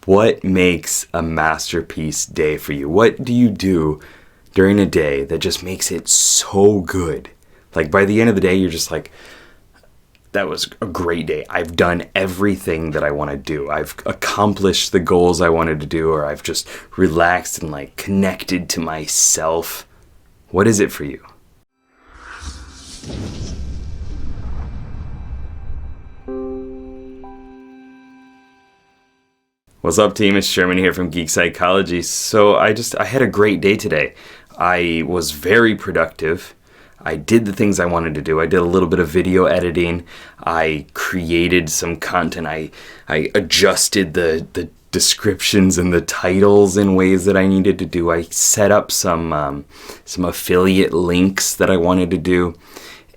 What makes a masterpiece day for you? What do you do during a day that just makes it so good? Like by the end of the day, you're just like, that was a great day. I've done everything that I want to do. I've accomplished the goals I wanted to do, or I've just relaxed and like connected to myself. What is it for you? What's up, team? It's Sherman here from Geek Psychology. So I had a great day today. I was very productive. I did the things I wanted to do. I did a little bit of video editing. I created some content. I adjusted the descriptions and the titles in ways that I needed to do. I set up some affiliate links that I wanted to do.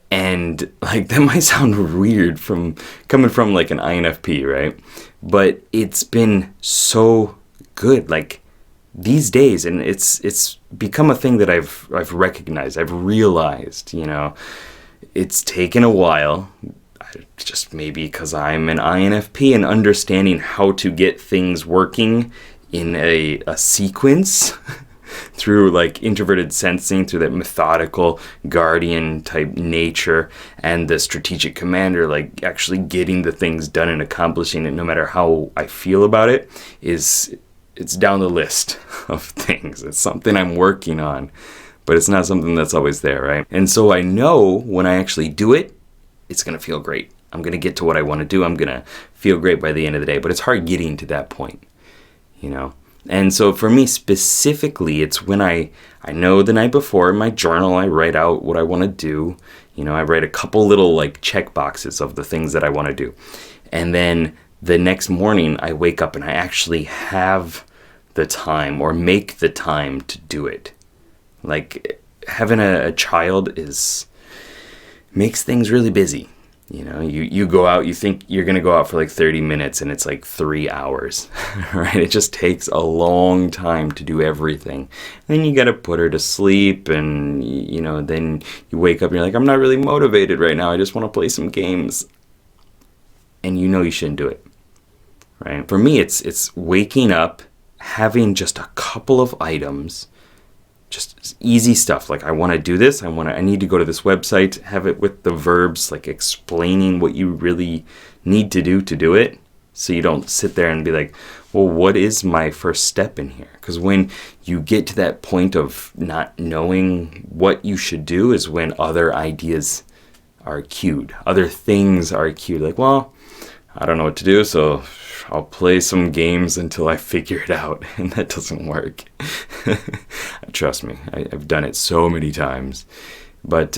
And like that might sound weird coming from like an INFP, right? But it's been so good. Like these days, and it's become a thing that I've recognized, I've realized, it's taken a while, just maybe because I'm an INFP and understanding how to get things working in a sequence through like introverted sensing, through that methodical guardian type nature, and the strategic commander, like actually getting the things done and accomplishing it no matter how I feel about it, it's down the list of things. It's something I'm working on, but it's not something that's always there, right? And so I know when I actually do it, it's going to feel great. I'm going to get to what I want to do. I'm going to feel great by the end of the day, but it's hard getting to that point, And so for me specifically, it's when I know the night before in my journal, I write out what I want to do. I write a couple little like check boxes of the things that I want to do. And then the next morning I wake up and I actually have the time or make the time to do it. Like having a child makes things really busy. You go out, you think you're going to go out for like 30 minutes and it's like 3 hours, right? It just takes a long time to do everything. Then you got to put her to sleep and, then you wake up and you're like, I'm not really motivated right now. I just want to play some games. And you shouldn't do it, right? For me, it's waking up, having just a couple of items, just easy stuff. Like I want to do this. I need to go to this website, have it with the verbs, like explaining what you really need to do it. So you don't sit there and be like, well, what is my first step in here? Because when you get to that point of not knowing what you should do is when other ideas are cued. Other things are cued. Like, well, I don't know what to do, so I'll play some games until I figure it out. And that doesn't work. Trust me, I've done it so many times. But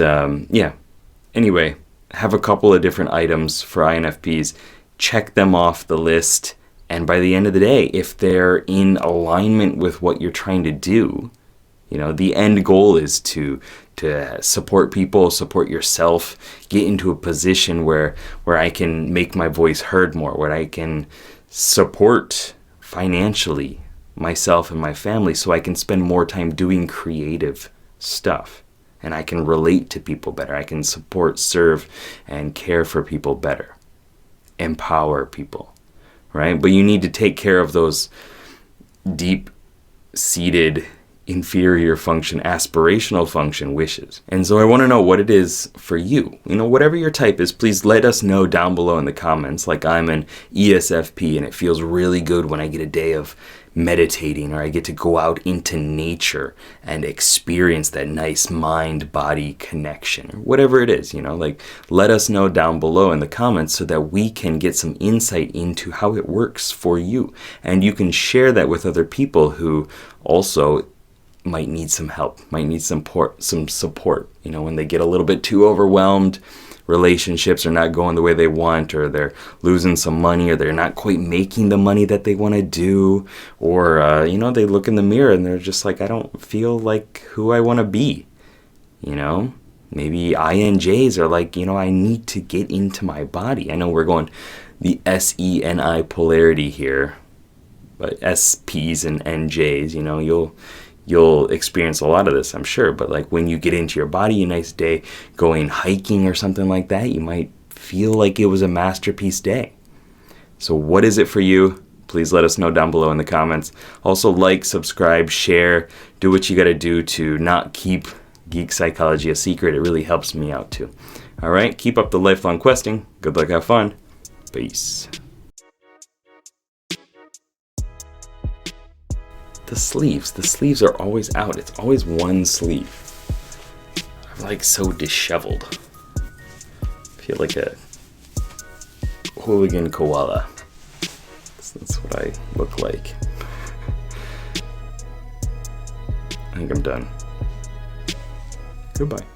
anyway, have a couple of different items for INFPs. Check them off the list. And by the end of the day, if they're in alignment with what you're trying to do, the end goal is to support people, support yourself, get into a position where I can make my voice heard more, where I can support financially myself and my family so I can spend more time doing creative stuff and I can relate to people better. I can support, serve, and care for people better. Empower people, right? But you need to take care of those deep-seated inferior function, aspirational function wishes. And so I want to know what it is for you. Whatever your type is, please let us know down below in the comments. Like I'm an ESFP and it feels really good when I get a day of meditating or I get to go out into nature and experience that nice mind-body connection or whatever it is, like let us know down below in the comments so that we can get some insight into how it works for you. And you can share that with other people who also might need some help, might need some support, when they get a little bit too overwhelmed, relationships are not going the way they want, or they're losing some money, or they're not quite making the money that they want to do, or, they look in the mirror and they're just like, I don't feel like who I want to be, Maybe INJs are like, I need to get into my body. I know we're going the SENI polarity here, but SPs and NJs, you'll experience a lot of this, I'm sure. But like when you get into your body a nice day, going hiking or something like that, you might feel like it was a masterpiece day. So what is it for you? please let us know down below in the comments. Also, like, subscribe, share, do what you gotta do to not keep geek psychology a secret. It really helps me out too. All right, keep up the lifelong questing. Good luck, have fun. Peace. The sleeves are always out. It's always one sleeve. I'm like so disheveled. I feel like a hooligan koala. That's what I look like. I think I'm done. Goodbye.